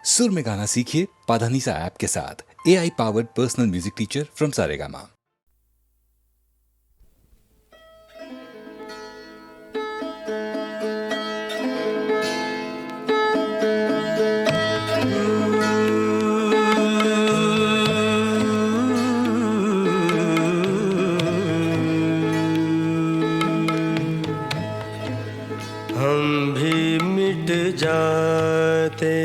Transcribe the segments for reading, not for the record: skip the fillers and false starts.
सुर में गाना सीखिए पाधानीसा ऐप के साथ। AI powered personal music teacher from Saregama. हम भी मिट जाते,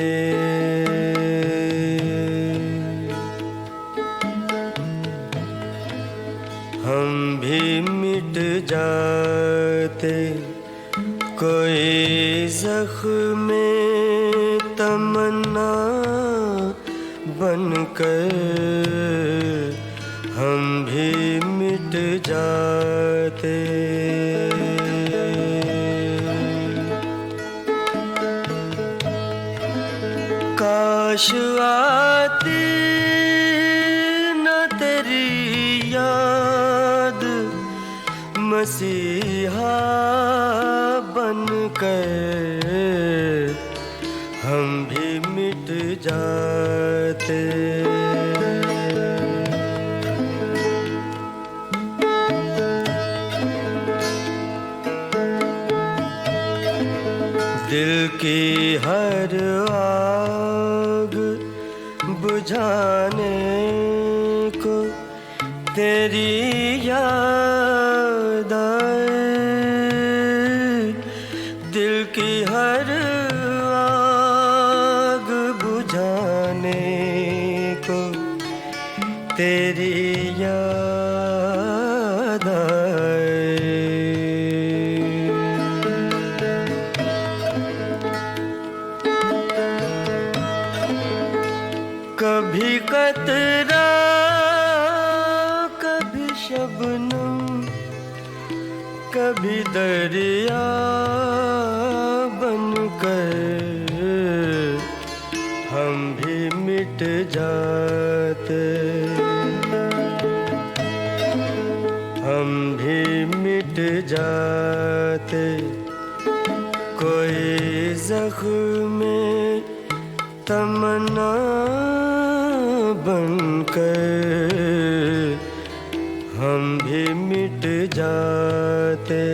हम भी मिट जाते, कोई ज़ख्म तमन्ना बनकर हम भी मिट जाते। काश आती न तेरी याद मसीहा बनकर हम भी मिट जाते। दिल की हर आग बुझाने को तेरी याद आए, दिल की हर आग बुझाने को तेरी याद आए। कभी कतरा कभी शबनम, कभी दरिया बनकर हम भी मिट जाते, हम भी मिट जाते, कोई ज़ख्म तमन्ना बनकर हम भी मिट जाते।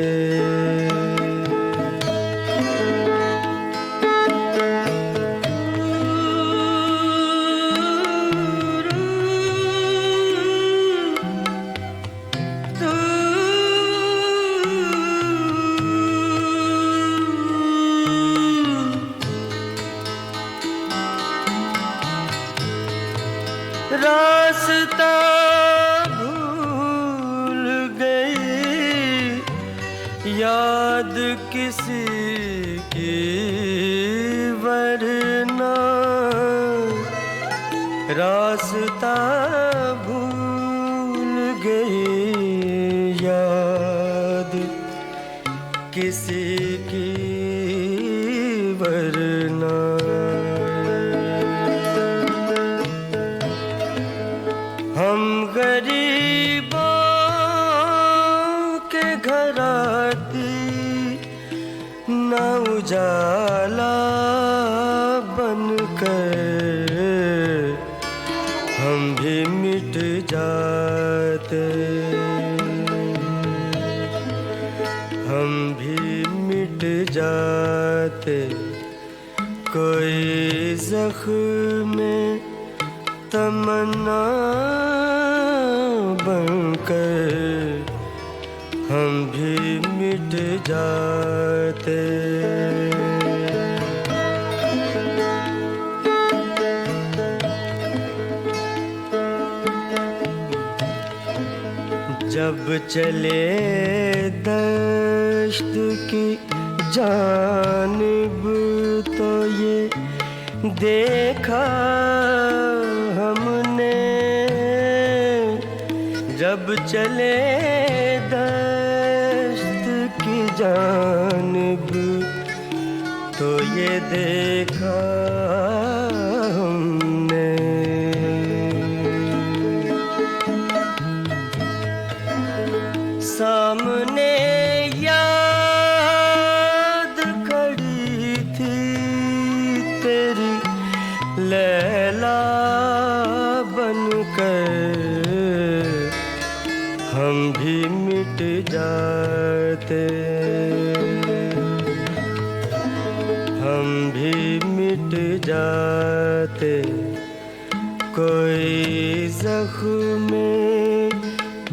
रास्ता भूल गई याद किसी की वरना, रास्ता भूल गई याद किसी की वरना। हम गरीबों के घर आती ना उजाला बनकर हम भी मिट जाते, हम भी मिट जाते, कोई ज़ख्म तमन्ना बनकर हम भी मिट जाते। जब चले दश्त की जानिब तो ये देखा हमने, जब चले दश्त की जानिब तो ये देखा हमने। सामने याद खड़ी थी तेरी लैला बनकर हम भी मिट जाते, हम भी मिट जाते। कोई जख्म में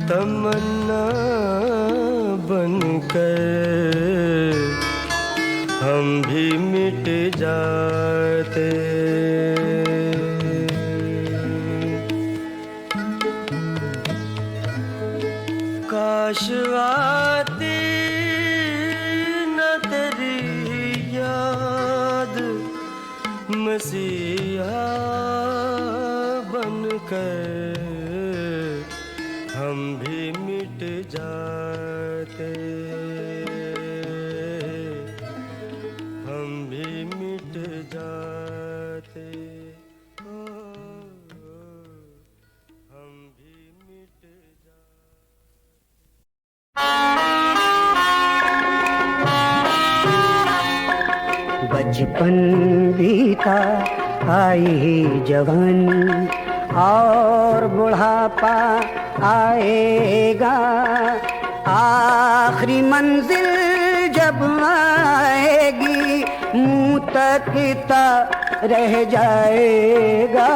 तमन्ना बनकर हम भी मिट जाते। काश आती न तेरी याद मसीहा बनकर हम भी मिट जाते, हम भी मिट जाते, हम भी मिट जाते। बचपन बीता आई जवानी और बुढ़ापा आएगा, आखिरी मंजिल जब आएगी मुंह तकता रह जाएगा।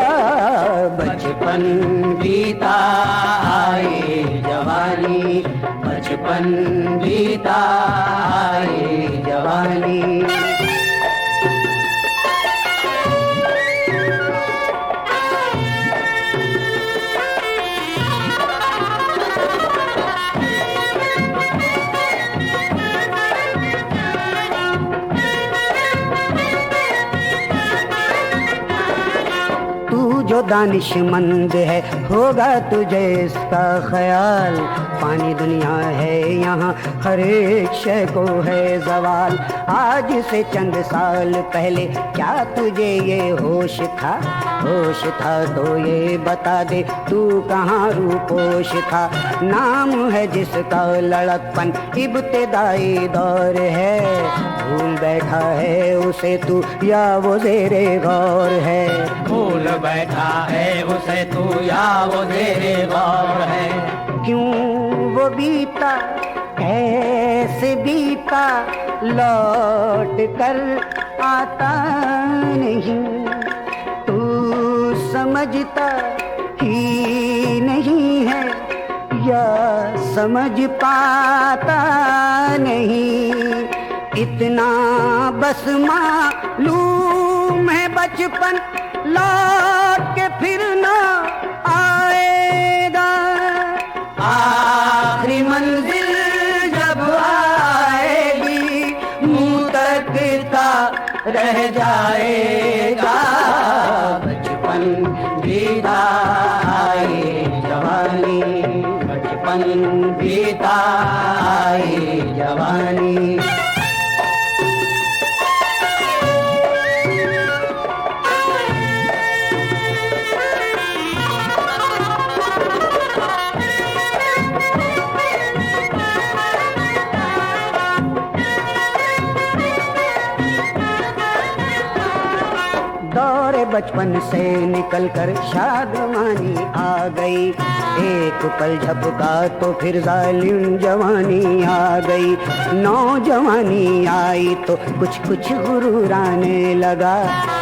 बचपन बीता आए जवानी, बचपन बीता आए जवानी। जो दानिशमंद है होगा तुझे इसका ख्याल, पानी दुनिया है यहाँ हर एक शय को है जवाल। आज से चंद साल पहले क्या तुझे ये होश था? होश था तो ये बता दे तू कहाँ रूपोश था? नाम है जिसका लड़कपन इब्तिदाई दौर है, भूल बैठा है उसे तू या वो ज़ेरे गौर है? भूल बैठा है उसे तू या वो ज़ेरे गौर है? क्यों वो बीता कैसे बीता लौट कर आता नहीं, तू समझता ही नहीं है या समझ पाता नहीं। इतना बस मालूम है बचपन लौट के फिर ना आएगा, आखिरी मंजिल जब आएगी मुंह तकता रह जाएगा। बचपन बीता आए जवानी, बचपन बीता आए जवानी। बचपन से निकलकर शादमानी आ गई, एक पल झपका तो फिर जालिम जवानी आ गई। नौजवानी आई तो कुछ कुछ गुरूर आने लगा,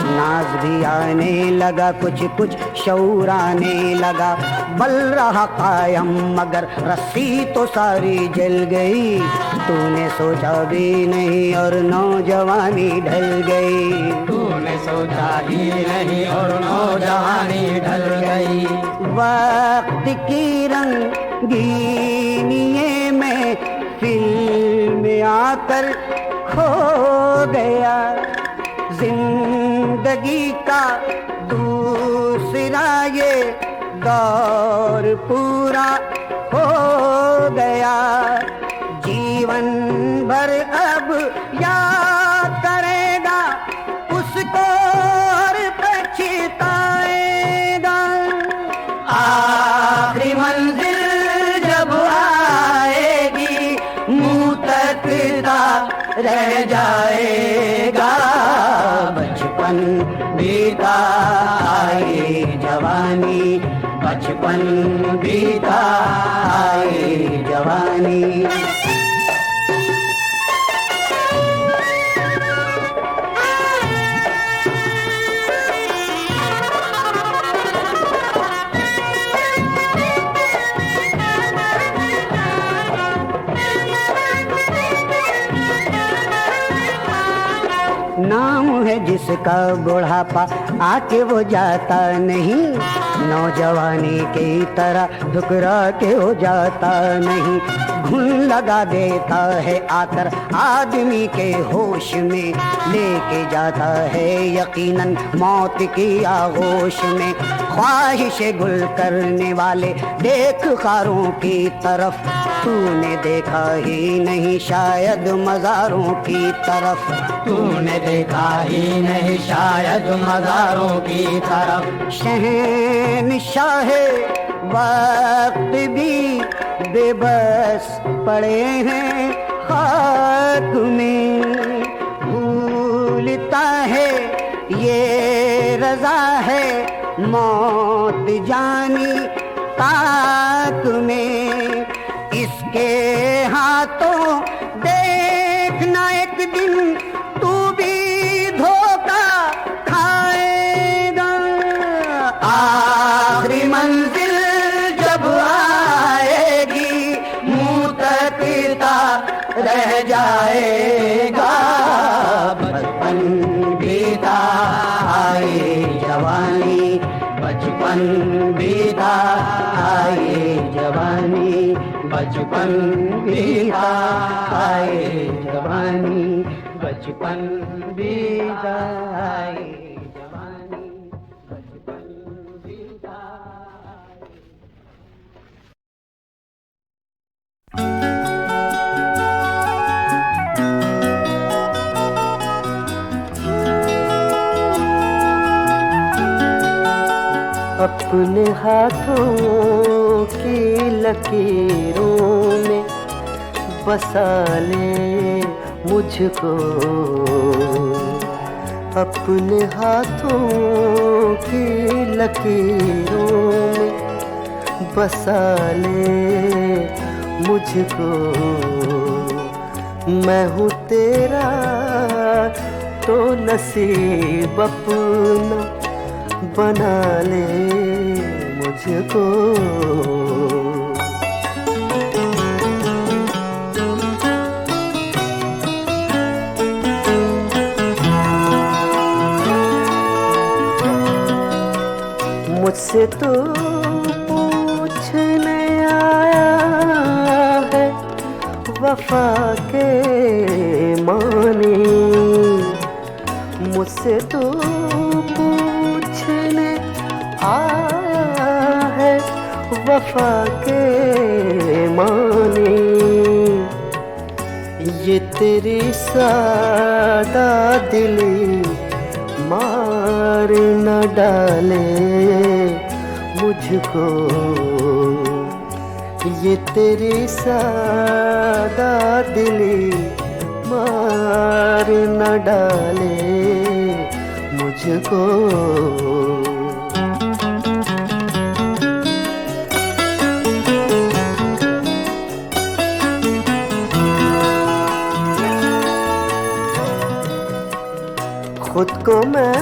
नाज भी आने लगा, कुछ कुछ शऊर आने लगा। बल रहा कायम मगर रस्सी तो सारी जल गई, तूने सोचा भी नहीं और नौजवानी ढल गई। तूने सोचा ही नहीं और नौजवानी ढल गई। वक्त की रंगीनिये में फिल्म आकर खो गया, जिंदगी का दूसरा ये दौर पूरा हो गया। जीवन भर अब याद करेगा उसको और पछताएगा। आखिरी मंजिल जब आएगी मुंह तकता रह जाएगा। बचपन बीता आए जवानी, बचपन बीता आए जवानी। नाम है जिसका बुढ़ापा आके वो जाता नहीं, नौजवानी की तरह ठुकरा के हो जाता नहीं। घुन लगा देता है आकर आदमी के होश में, लेके जाता है यकीनन मौत की आगोश में। ख्वाहिश गुल करने वाले देख खारों की तरफ, तूने देखा ही नहीं शायद मज़ारों की तरफ। तूने देखा ही नहीं शायद मज़ारों की तरफ। शहंशाह वक्त भी बेबस पड़े हैं खाक में, भूलता है ये रज़ा है मौत जानी ताक में। इसके हाथों देखना एक दिन तू भी धोखा खाएगा। आखिरी मंजिल जब आएगी मुंह तकता रह जाएगा। बचपन बीता आए जवानी, बचपन बीता आए जवानी, बचपन बीता आए जवानी, बचपन बीता आए जवानी, बचपन बीता आए। अपने हाथों की लकीरों में बसा ले मुझको, अपने हाथों की लकीरों में बसा ले मुझको। मैं हूँ तेरा तो नसीब अपना बना ले मुझको। मुझसे तो पूछने आया है वफा के मानी, मुझसे तो पूछने आया है वफा के मानी। ये तेरी सादा दिली मार न डाले मुझको, ये तेरी सादा दिली मार न डाले मुझको। खुद को मैं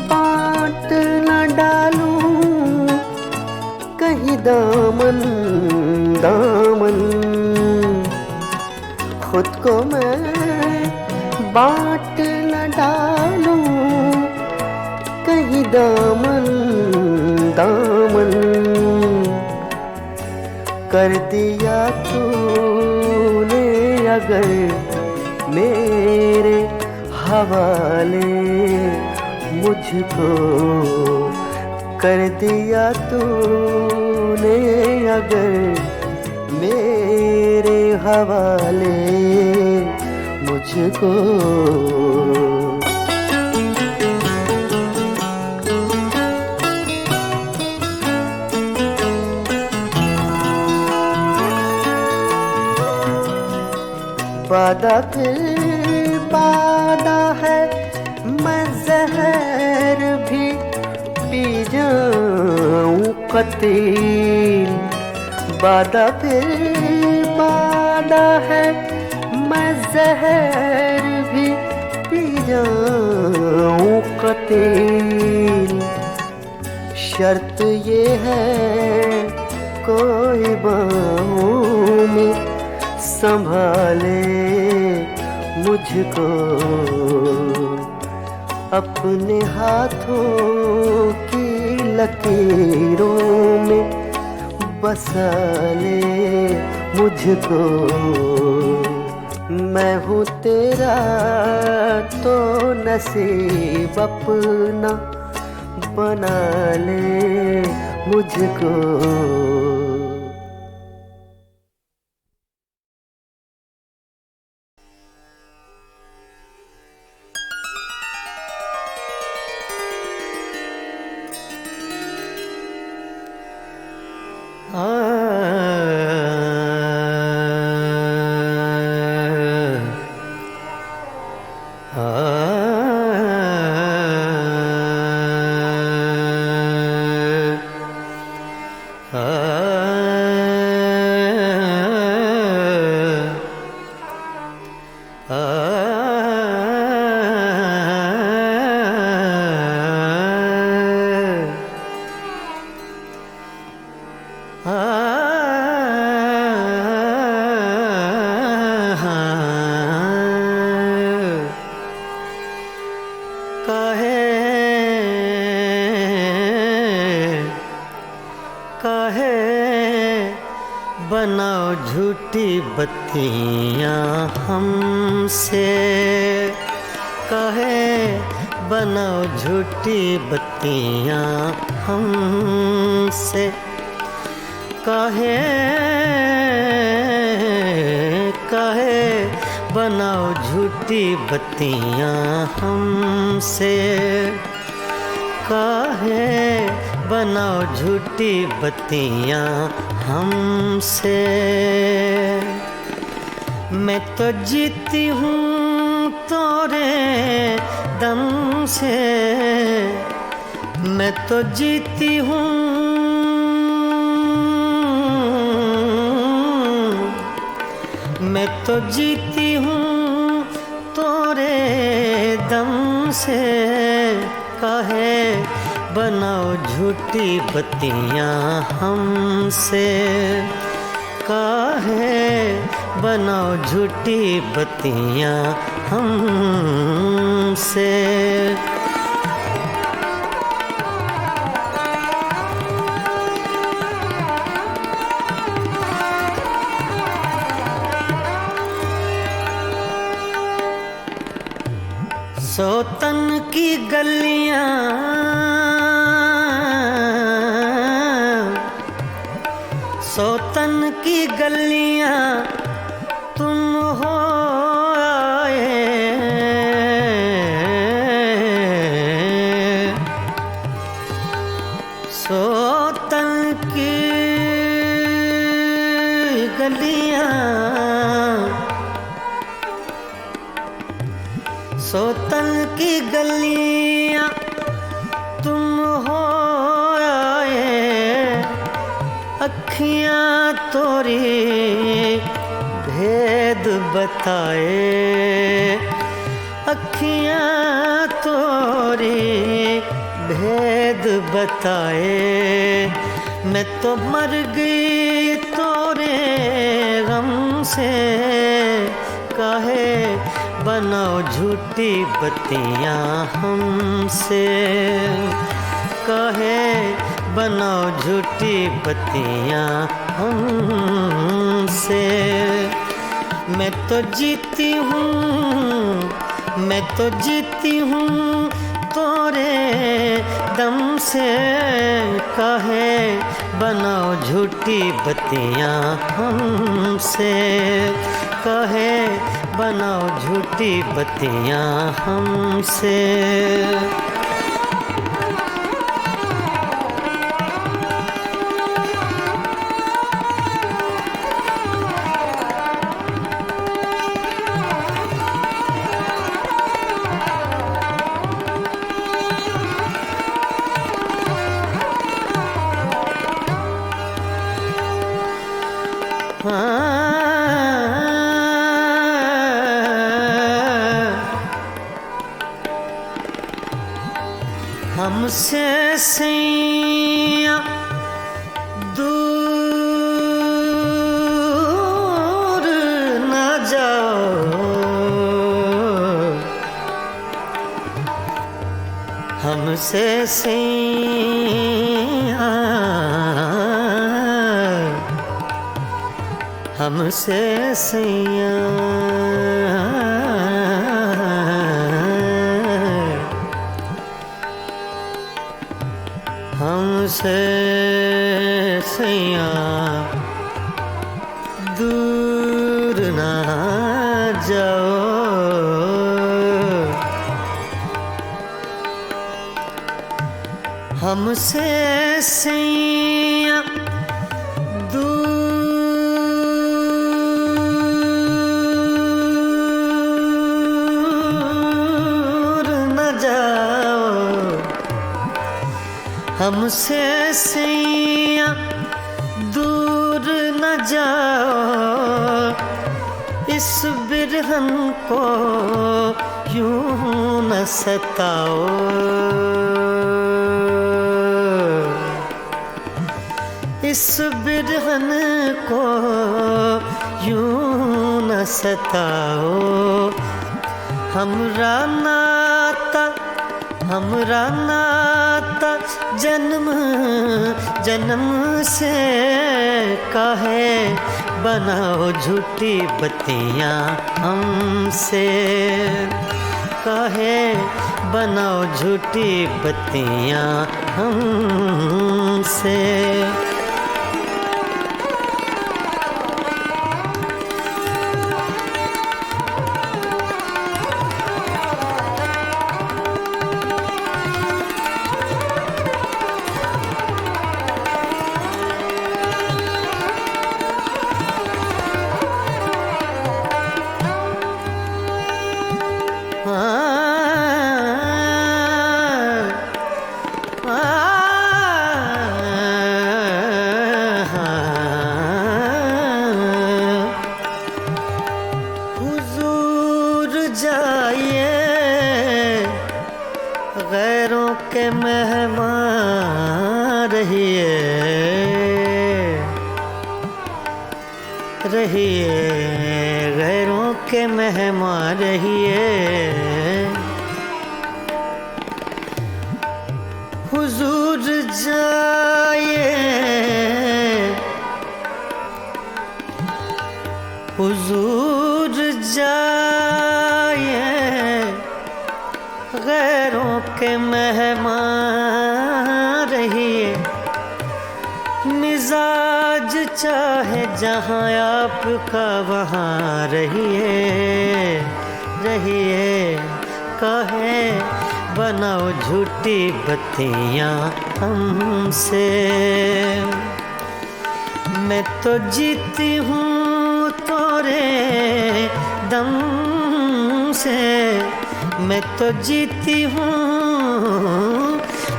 बांट न डालूं कहीं दामन दामन, खुद को मैं बांट न डालूं कहीं दामन दामन। कर दिया तूने अगर मेरे हवाले मुझको, कर दिया तूने अगर मेरे हवाले मुझको। वादा फिर वादा है, मैं जहर भी जाऊं कतील, वादा फिर वादा है, मैं जहर भी पी जाऊं कतील। शर्त ये है कोई बाहों में संभाले मुझको, अपने हाथों की लकीरों में बसा ले मुझको। मैं हूँ तेरा तो नसीब अपना बना ले मुझको। बनाओ झूठी बत्तियाँ हमसे, कहे बनाओ झूठी बत्तियाँ हमसे, कहे बनाओ झूठी बत्तियाँ हमसे, कहे बनाओ झूठी बत्तियाँ हमसे। मैं तो जीती हूँ तोरे दम से, मैं तो जीती हूँ, मैं तो जीती हूँ तोरे दम से, कहे बनाओ झूठी बत्तियाँ हमसे, काहे बनाओ झूठी बत्तियाँ हमसे। सोतन की गलियाँ, सोतन की गलियाँ तुम हो आए, सोतन की गलियाँ, सोतन की गलियाँ तुम हो आए, अखियाँ तोरी भेद बताए, अखियाँ तोरी भेद बताए। मैं तो मर गई तोरे गम से, काहे बनाओ झूठी बत्तियाँ हमसे, काहे बनाओ झूठी बत्तियाँ हमसे। मैं तो जीती हूँ, मैं तो जीती हूँ तोरे दम से, काहे बनाओ झूठी बत्तियाँ हमसे, काहे बनाओ झूठी बत्तियाँ हमसे। हमसे सैया दूर न जाओ, हमसे सैया, हमसे सैया, हमसे सैया दूर ना जाओ, हमसे सैया दूर न जाओ, हमसे सैया दूर न जाओ, इस बिरहन को यूं न सताओ, इस बिरहन को यूं न सताओ, हमरा नाता जन्म जन्म से काहे बनाओ झूठी बत्तियाँ हमसे, काहे बनाओ झूठी बत्तियाँ हमसे। हुजूर जाइए गैरों के मेहमान रहिए, रहिए गैरों के मेहमान रहिए, हुजूर जाइए, हुजूर जाइए गैरों के मेहमान रहिए, मिजाज चाहे जहाँ आपका वहाँ रहिए, रहिए काहे बनाओ झूठी बत्तियाँ हमसे। मैं तो जीती हूँ तोरे दम से, मैं तो जीती हूँ,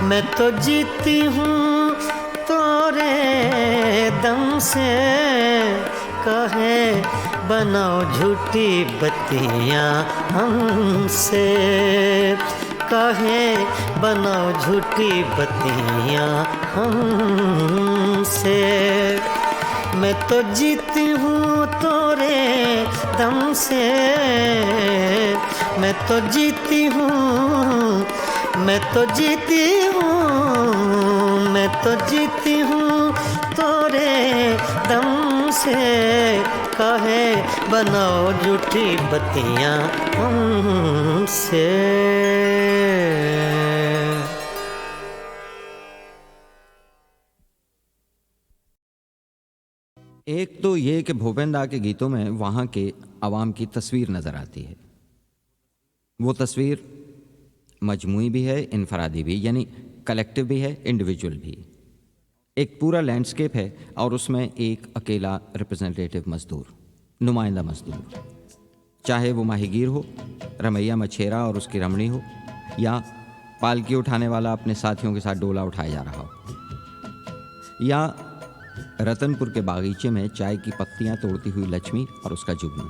मैं तो जीती हूँ तोरे दम से, काहे बनाओ झूठी बत्तियाँ हमसे, काहे बनाओ झूठी बत्तियाँ हमसे। मैं तो जीती हूँ तोरे दम से, मैं तो जीती हूँ, मैं तो जीती हूँ, मैं तो जीती हूँ तोरे दम से, काहे बनाओ झूठी बत्तियाँ हमसे। एक तो ये कि भूपेन दा के गीतों में वहाँ के आवाम की तस्वीर नज़र आती है। वो तस्वीर मजमूई भी है, इनफरादी भी, यानी कलेक्टिव भी है, इंडिविजुअल भी। एक पूरा लैंडस्केप है और उसमें एक अकेला रिप्रेजेंटेटिव मजदूर, नुमाइंदा मजदूर, चाहे वो माहीगीर हो, रमैया मछेरा और उसकी रमणी हो, या पालकी उठाने वाला अपने साथियों के साथ डोला उठाया जा रहा हो, या रतनपुर के बागीचे में चाय की पत्तियां तोड़ती हुई लक्ष्मी और उसका जुगनू।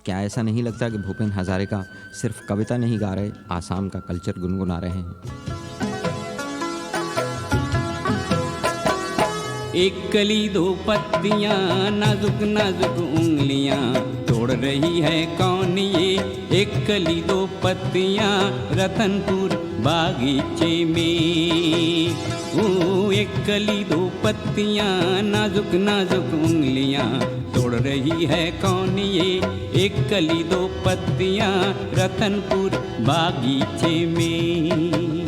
क्या ऐसा नहीं लगता कि भूपेन हजारिका सिर्फ कविता नहीं गा रहे, आसाम का कल्चर गुनगुना रहे हैं? एक कली दो पत्तियां, नाजुक नाजुक उंगलियां, तोड़ रही है कौन ये? एक कली दो पत्तियां, रतनपुर बागीचे में। ओ एक कली दो पत्तियां, नाजुक नाजुक उंगलियां, तोड़ रही है कौन ये? एक कली दो पत्तियां, रतनपुर बागीचे में।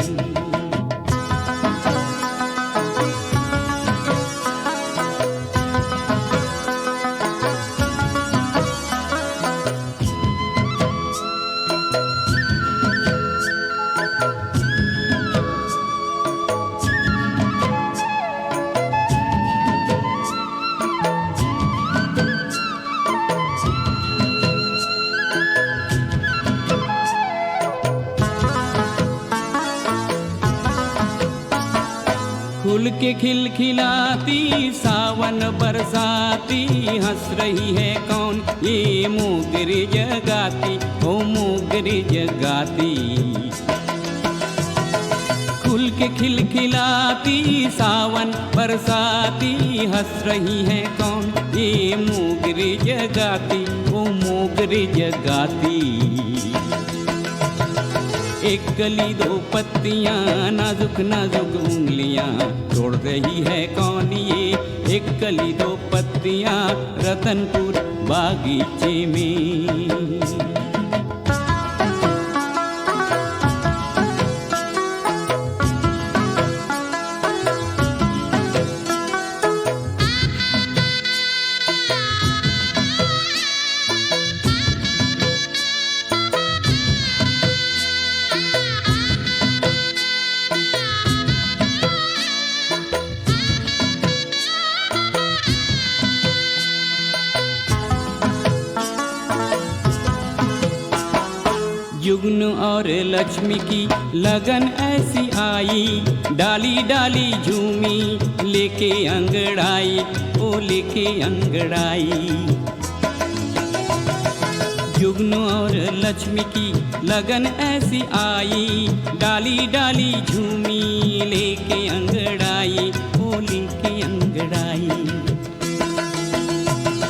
फूल के खिलखिलाती सावन बरसाती, हंस रही है कौन? ये मोगरी जगाती, ओ मोगरी जगाती। फूल के खिलखिलाती सावन बरसाती, हंस रही है कौन? ये मोगरी जगाती, ओ मोगरी जगाती। एक कली दो पत्तियां, नाजुक नाजुक उंगलियां, तोड़ रही है कौन ये? एक कली दो पत्तियां, रतनपुर बागीचे में। जुगनू और लक्ष्मी की लगन ऐसी आई, डाली डाली झूमी, लेके अंगड़ाई, ओ लेके अंगड़ाई। जुगनू और लक्ष्मी की लगन ऐसी आई, डाली डाली झूमी, लेके अंगड़ाई, ओ लेके अंगड़ाई।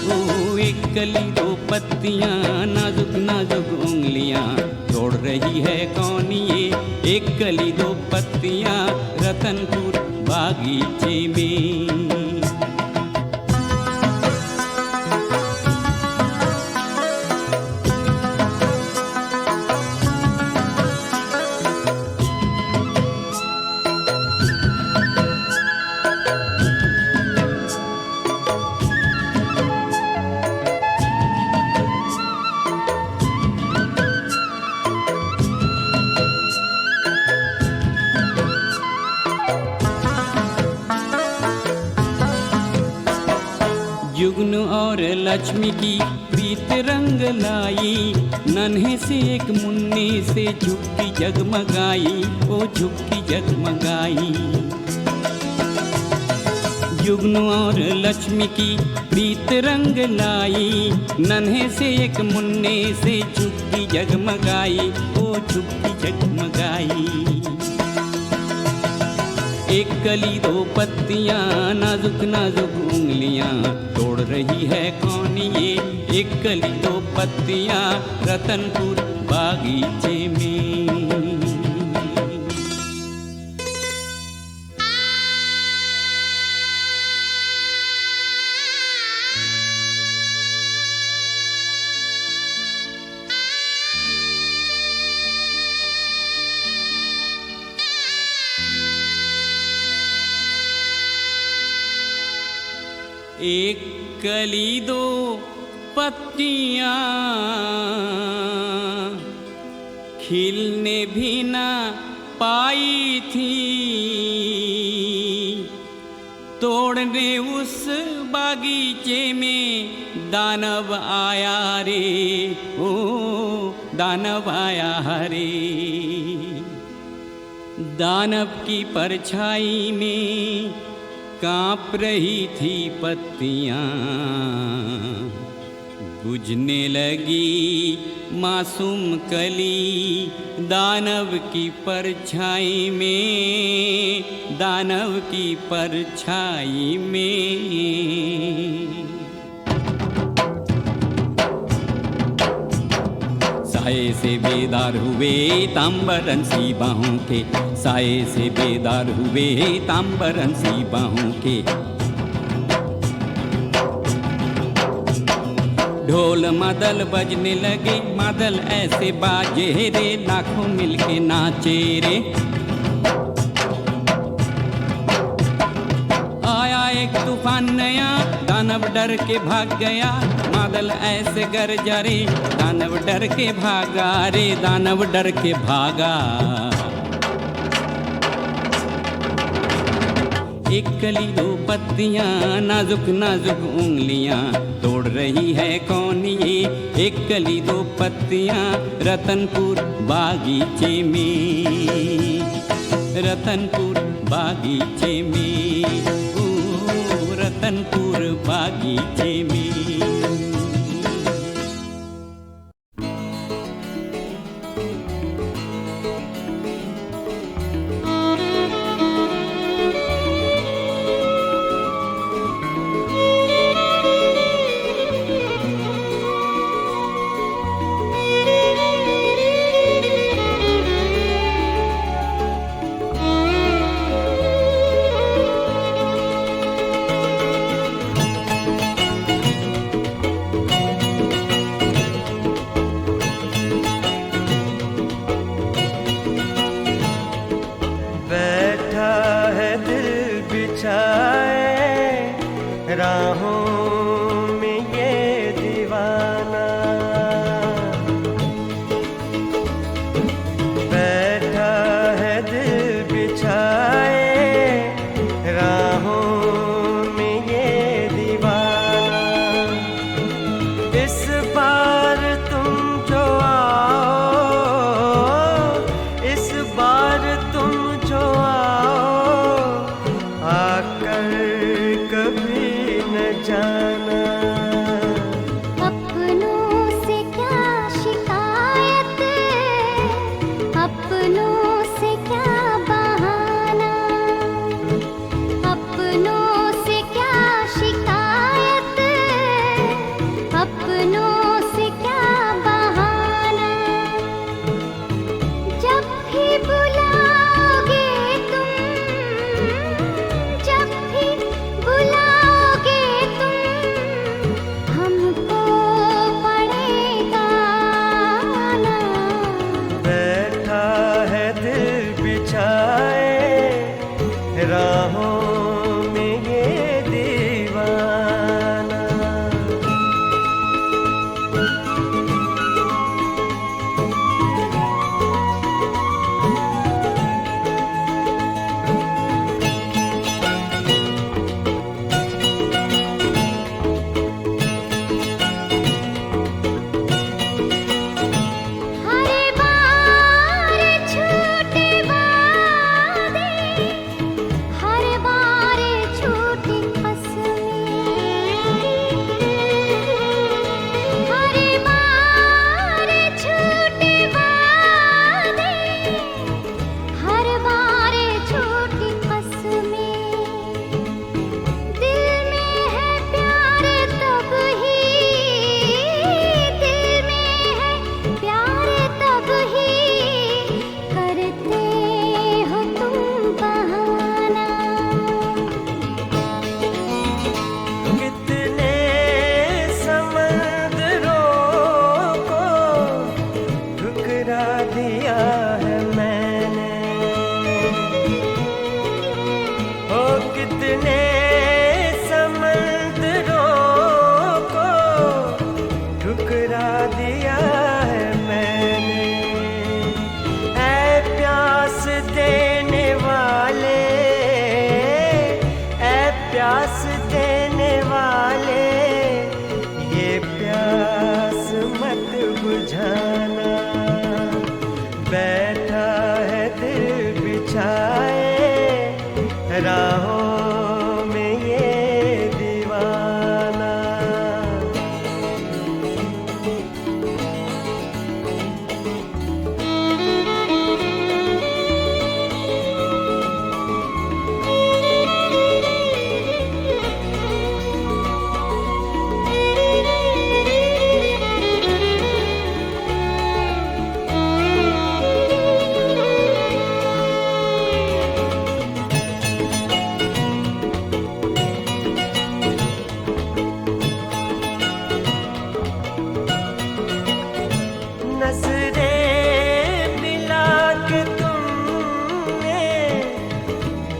ओ एक कली दो पत्तियां, नाजुक नाजुक उंगलियां, तोड़ रही है कौन ये? एक कली दो पत्तियां, रतनपुर बागीचे में। जुगनू और लक्ष्मी की प्रीत रंग लाई, नन्हे से एक मुन्ने से झुक्की जगमगाई, ओ झुक्की जगमगाई। जुगनू और लक्ष्मी की प्रीत रंग लाई, नन्हे से एक मुन्ने से झुक्की जगमगाई, ओ झुक्की जगमगाई। एक कली दो पत्तियां, नाजुक नाजुक उंगलियां, तोड़ रही है कौन ये? एक कली दो पत्तियां, रतनपुर बागीचे में। एक कली दो पत्तियां, खिलने भी ना पाई थी, तोड़ने उस बागीचे में दानव आया रे, ओ दानव आया रे। दानव की परछाई में कांप रही थी पत्तियां, बुझने लगी मासूम कली दानव की परछाई में, दानव की परछाई में। साए से बेदार हुए तांबरन सी बाहों के, साए से बेदार हुए तांबरन सी बाहों के। ढोल मादल बजने लगे, मादल ऐसे बाजे रे, लाखों मिलके नाचे रे। आया एक तूफान नया, दानव डर के भाग गया, मादल ऐसे गरजा रे, दानव डर के भागा रे, दानव डर के भागा। एक कली दो पत्तियां, नाजुक नाजुक उंगलियां, तोड़ रही है कौन ये? एक कली दो पत्तियां, रतनपुर बागीचे में, रतनपुर बागीचे में, ओ रतनपुर बागीचे में।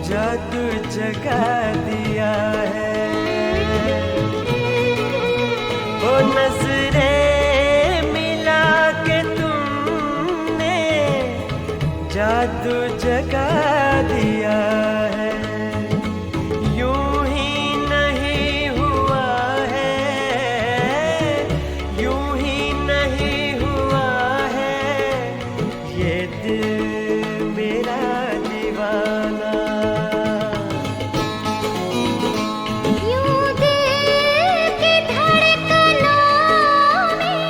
जादू जगा दिया है। वो नजरें मिला के तुमने जादू जगा दिया है। यूं ही नहीं हुआ है, यूं ही नहीं हुआ है ये दिल मेरा दीवाना। यूं दिल की धड़कनों में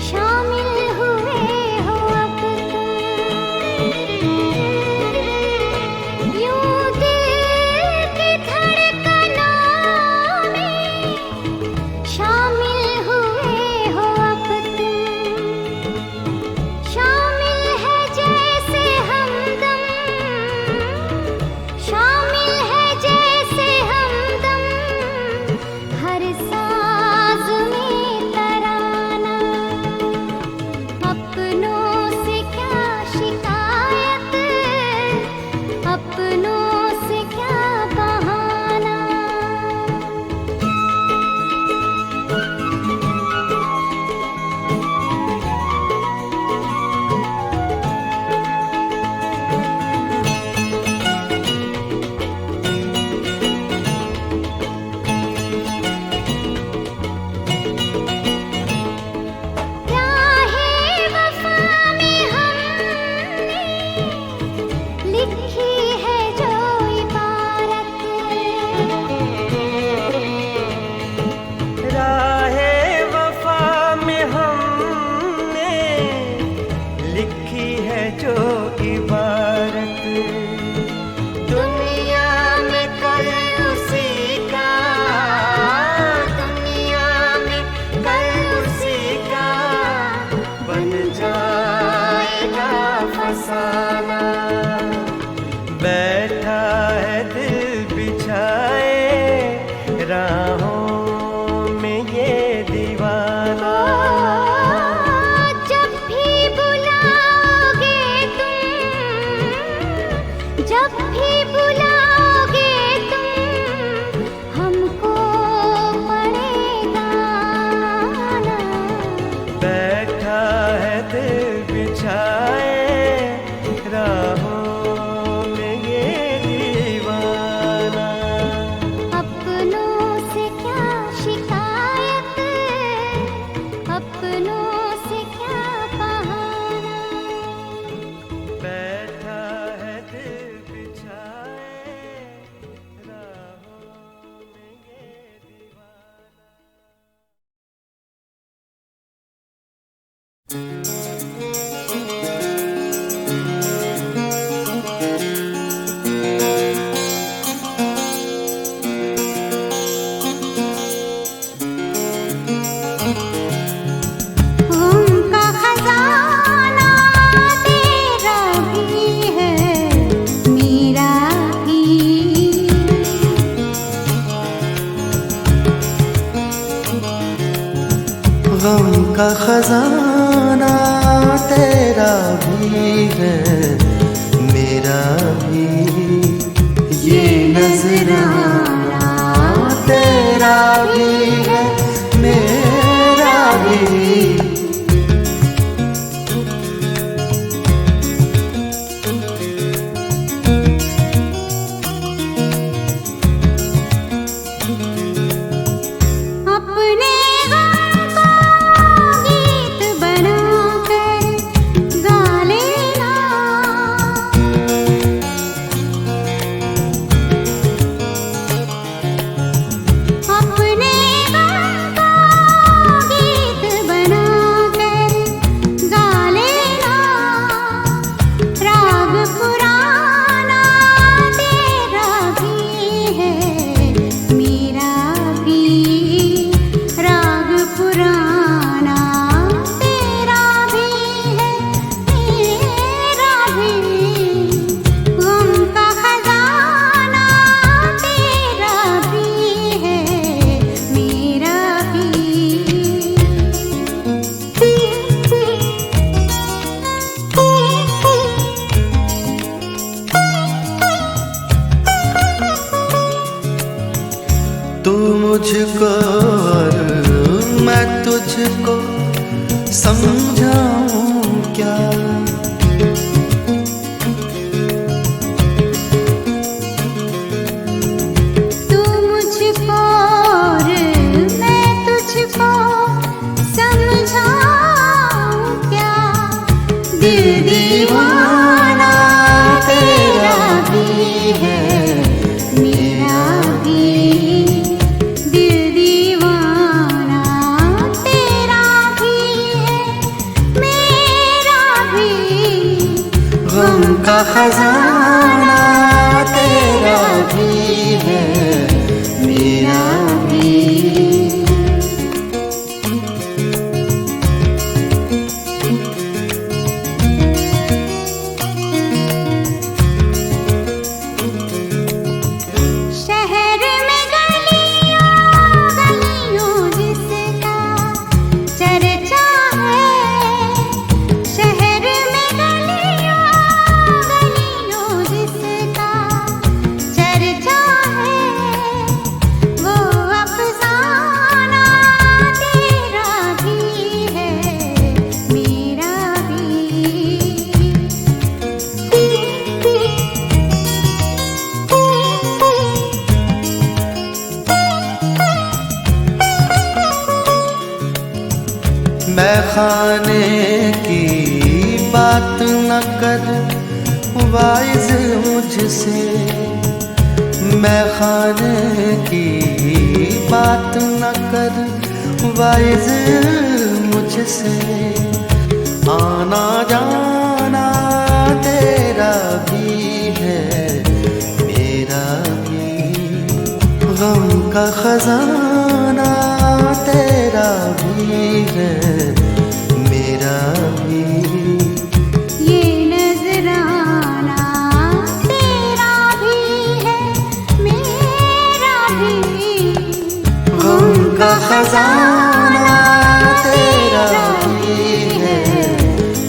शामिल हुए हो अब तुम। यूं दिल की धड़कनों में शामिल हुए हो अब तुम। शामिल है जैसे हमदम, शामिल है जैसे हमदम हर साज में तराना। अपनों से क्या शिकायत, अपनों से क्या बहाना। राहे वफा में हमने लिखी है जो इबारत। राहे वफा में हमने लिखी है जो इबारत। दुनिया में कल उसी का, दुनिया में कल उसी का बन जाएगा फसाना। बैठा है दिल बिछाए राहों में ये दीवाना। जब भी बुलाओगे तुम, जब भी बुलाओगे तुम हमको पड़ेगा आना। बैठा है दिल बिछाए राहों में ये दीवाना। अपनों से क्या शिकायत, अपनों से क्या बहाना। बैठा है दिल बिछाए राहों में ये दीवाना। उनका खजाना तेरा भी है मेरा भी। गम का खजाना तेरा भी है मेरा भी। ये नजराना तेरा भी है मेरा भी। अपने गम को गीत बनाकर गा लेना। मुझको और मैं तुझको समझाऊं क्या। तू मुझको और मैं तुझको समझाऊं क्या। दिल दीवाना तेरा भी है मेरा भी। दिल दीवाना तेरा भी है मेरा भी। गम का खजाना तेरा भी है मेरा भी। शहर में गलियों गलियों जिसका चर्चा है। शहर में गलियों गलियों जिसका चर्चा है। वो अफसाना तेरा भी है मेरा भी। मैं खाने की बात न कर वाइज मुझसे। मैं खाने की बात न कर वाइज मुझसे। आना जाना तेरा भी है मेरा भी। गम का खजाना तेरा भी है मेरा भी। ये नजराना तेरा भी है मेरा भी। गम का खजाना तेरा भी है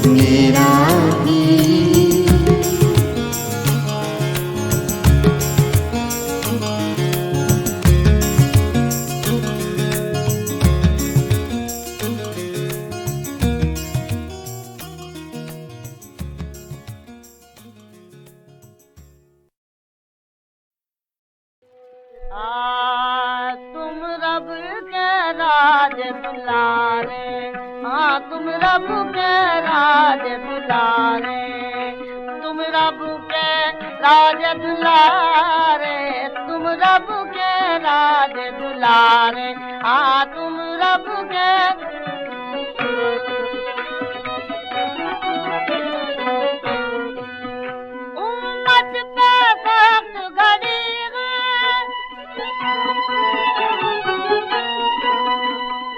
मेरा भी। तुम रब के राज दुलारे। हाँ तुम रब के राज दुलारे। तुम रब के राज दुलारे। तुम रब के राज दुलारे। हाँ तुम रब के। उम्मत पे वक्त घड़ी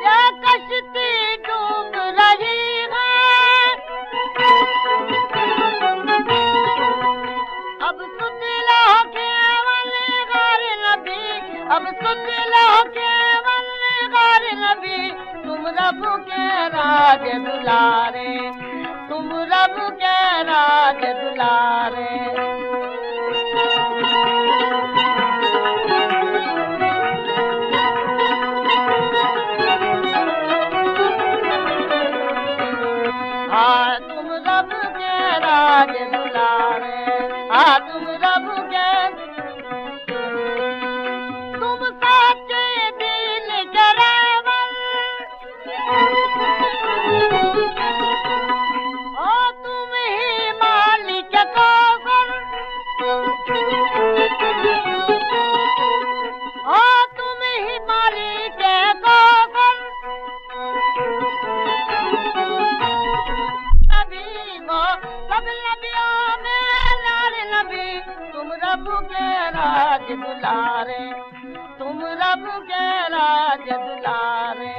ये कश्ती डूब रही है। अब सुतिला के वलगार नबी। अब सुतिला के वलगार नबी। तुम रब के राज दुलारे। तुम रब के राज दुलारे। हाँ तुम रब के राज दुलारे। हाँ तुम रब के। तुम सच्चे दिल के रहबर। ओ तुम ही मालिक कौसर। ओ तुम ही मालिक कौसर। नबी को सब नबियों में लाल नबी। तुम रब के राज दुलारे। तुम रब के राज दुलारे।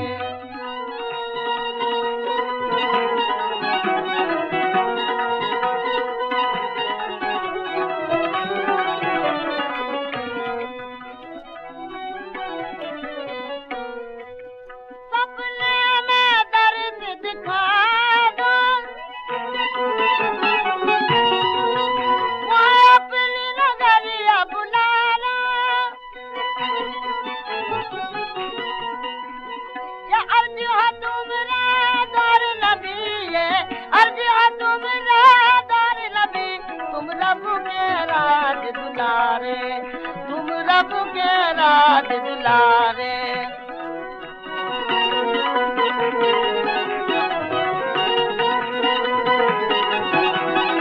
सपने में दर्द दिखा दो। वो अपनी नगरिया बुला लो। दुलारे तुम रब के राज दुलारे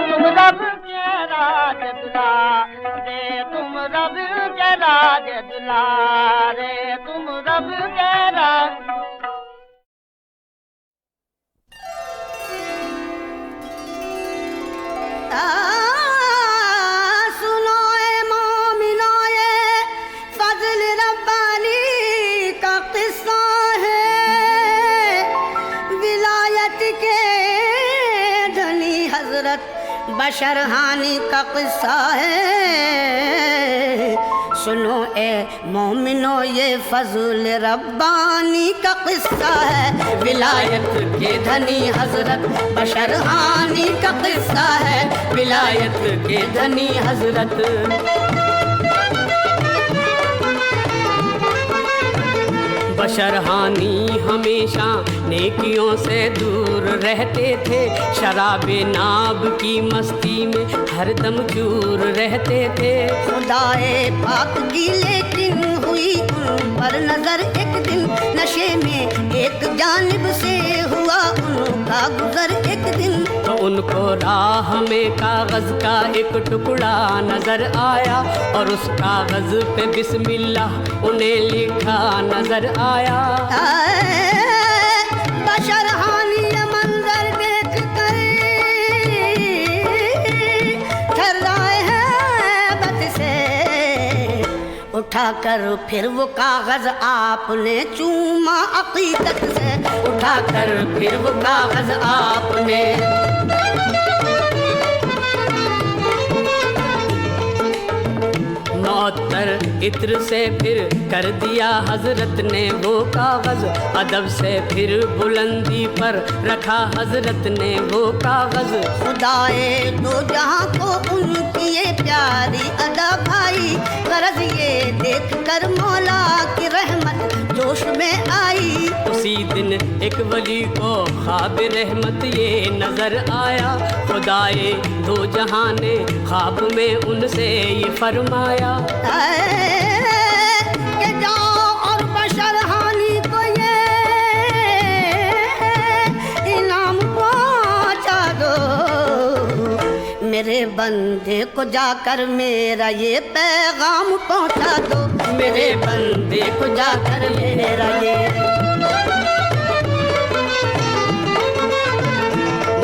तुम रब के राज दुलारे तुम रब के राज दुलारे तुम रब के राज सुनो ए मोमिनो ये फजल रब्बानी का किस्सा है विलायत के धनी हजरत बशर हानी का किस्सा है सुनो ए मोमिनो ये फजल रब्बानी का किस्सा है विलायत के धनी हजरत बशर हानी का किस्सा है विलायत के धनी हजरत बशर हानी हमेशा नेकियों से दूर रहते थे शराबे नाब की मस्ती में हरदम चूर रहते थे खुदाए पाक की लेकिन हुई उन पर नजर एक दिन नशे में एक जानिब से हुआ उनका गुजर एक दिन तो उनको राह में कागज का एक टुकड़ा नजर आया और उस कागज पे बिस्मिल्लाह उन्हें लिखा नजर आया बशर हानी ये मंजर देख कर थर्राए हैं बत से उठाकर फिर वो कागज आपने चूमा अकीदत से उठाकर फिर वो कागज आपने मौतर इत्र से फिर कर दिया हजरत ने वो कागज अदब से फिर बुलंदी पर रखा हजरत ने वो कागज खुदाए दो जहां को उनकी ये प्यारी अदा भाई गरज ये देख कर मौला की रहमत जोश में आई उसी दिन एक वली को ख्वाब रहमत ये नजर आया खुदाए दो जहां ने ख्वाब में उनसे ये फरमाया कि जाओ और बशर हानी को ये इनाम पहुंचा दो मेरे बंदे को जाकर मेरा ये पैगाम पहुंचा दो मेरे बंदे को जाकर मेरा ये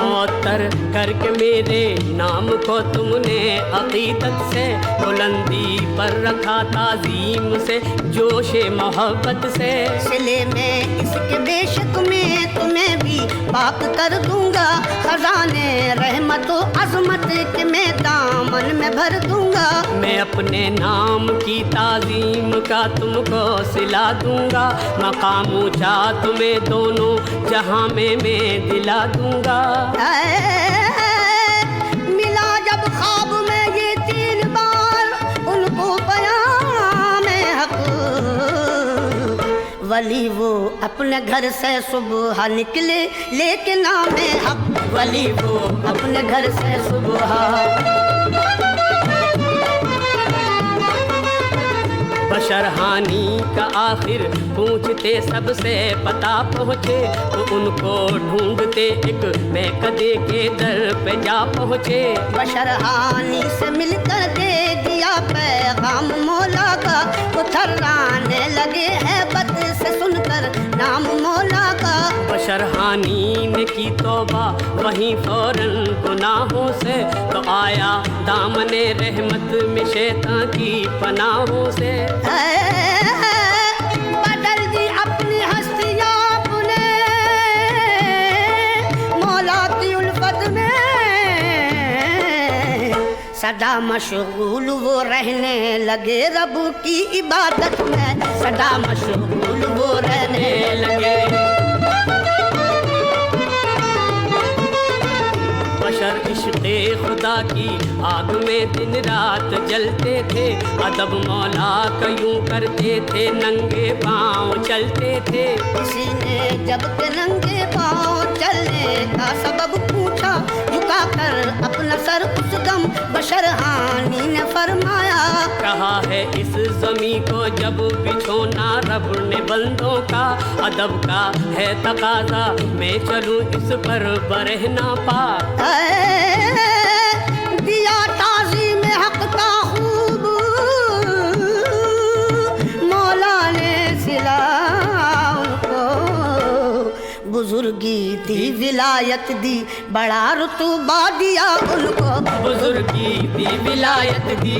मौतर करके मेरे नाम को तुमने अकीदत से बुलंदी पर रखा ताज़ीम से जोशे मोहब्बत से सिले में इसके बेशक में तुम्हें भी पाक कर दूंगा खजाने रहमत व अज़मत के मैं दामन में भर दूंगा मैं अपने नाम की ताज़ीम का तुमको सिला दूंगा मकाम ऊंचा तुम्हें दोनों जहां में मैं दिला दूंगा मिला जब ख्वाब में ये 3 बार उनको बयान हक वली वो अपने घर से सुबह निकले लेके नाम हक वली वो अपने घर से सुबह बशर हानी का आखिर पूछते सबसे पता पहुँचे तो उनको ढूंढते एक महकदे के दर पे जा पहुँचे बशर हानी से मिलकर दे दिया पैगाम मौला का उथर्राने लगे है बद से सुनकर नाम मौला का बशर हानी ने की तौबा वहीं फौरन गुनाहों से तो आया दामने रहमत में शैतान की पनाहों से बदल दी अपनी हस्तियाँ अपने मौला की उल्फत में सदा मशगूल वो रहने लगे रब की इबादत में सदा मशगूल वो रहने लगे बशर इश्क़े खुदा की आग में दिन रात जलते थे। अदब मौला का यूं करते थे, नंगे पाँव चलते थे। किसी ने जब के नंगे पाँव चलने का सबब पूछा, झुका कर अपना सर उस दम बशर हानी ने फरमाया, कहा है इस ज़मी को जब बिछोना रब ने बंदों का, अदब का है तकाजा मैं चलूं इस पर बरहना पा। दिया ताज़ीम हक का खूब मौला ने सिला उनको, बुजुर्गी दी विलायत दी बड़ा रुतबा दिया उनको, बुजुर्गी दी विलायत दी।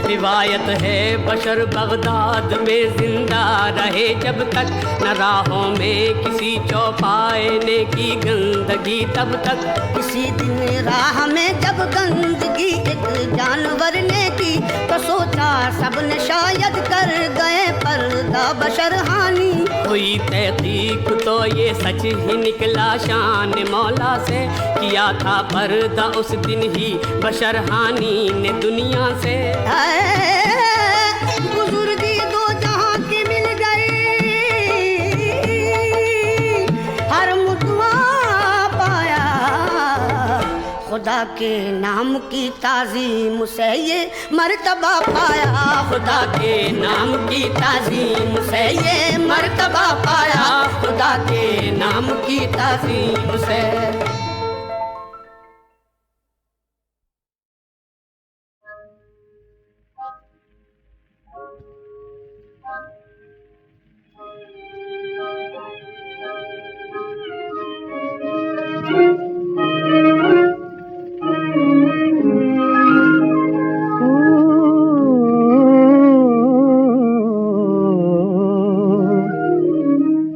रिवायत है बशर बगदाद में जिंदा रहे जब तक, न राहों में किसी चौपाए ने की गंदगी तब तक। किसी दिन राह में जब गंदगी एक जानवर ने की, तो सोचा सबने शायद कर गए पर्दा बशर हानी। हुई तहकीक तो ये सच ही निकला शान मौला से, किया था पर्दा उस दिन ही बशर हानी ने दुनिया से। बुजुर्गी दो जहां की मिल गई, हर मुतवा पाया, खुदा के नाम की ताज़ीम से ये मर्तबा पाया, खुदा के नाम की ताज़ीम से ये मर्तबा पाया, खुदा के नाम की ताज़ीम से।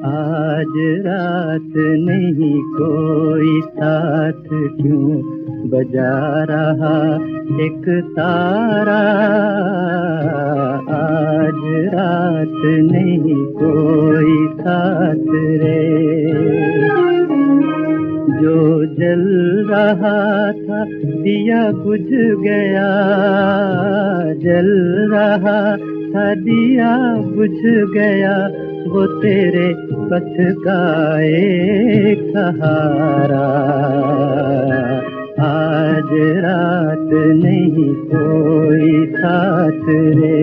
आज रात नहीं कोई साथ क्यों बजा रहा एक तारा, आज रात नहीं कोई साथ रे, जो जल रहा था दिया बुझ गया, जल रहा था दिया बुझ गया, वो तेरे पथ का एक सहारा, आज रात नहीं कोई साथ रे।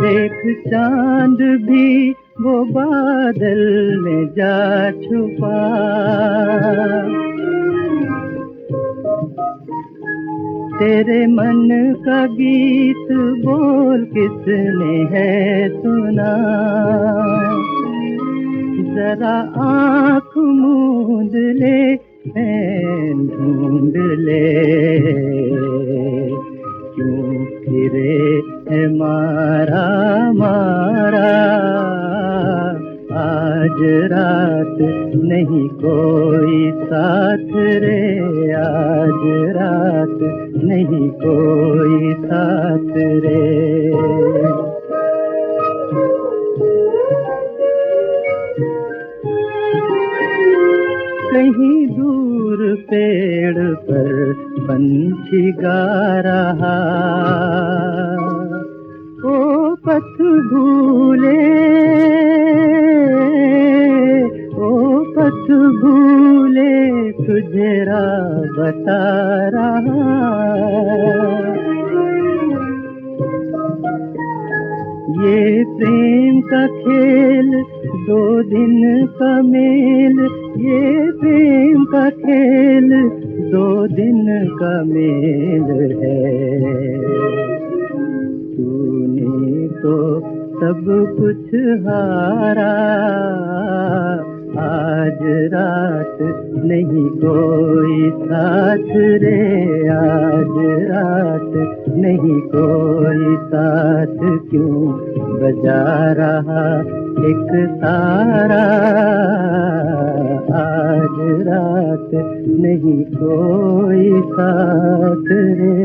देख चांद भी वो बादल में जा छुपा, तेरे मन का गीत बोल किसने है सुना, जरा आँख मूंद ले मैं ढूंढ ले, क्यों फिरे है मारा मारा, आज रात नहीं कोई साथ रे, आज रात नहीं कोई साथ रे। कहीं दूर पेड़ पर पंछी गा रहा, ओ पथ भूले, ओ पथ भूले तुझे राह बता रहा, ये प्रेम का खेल दो दिन का मेल, ये प्रेम का खेल दो दिन का मेल है, तूने तो सब कुछ हारा, आज रात नहीं कोई साथ रे, आज रात नहीं कोई साथ क्यों बजा रहा एक तारा, आज रात नहीं कोई साथ रे।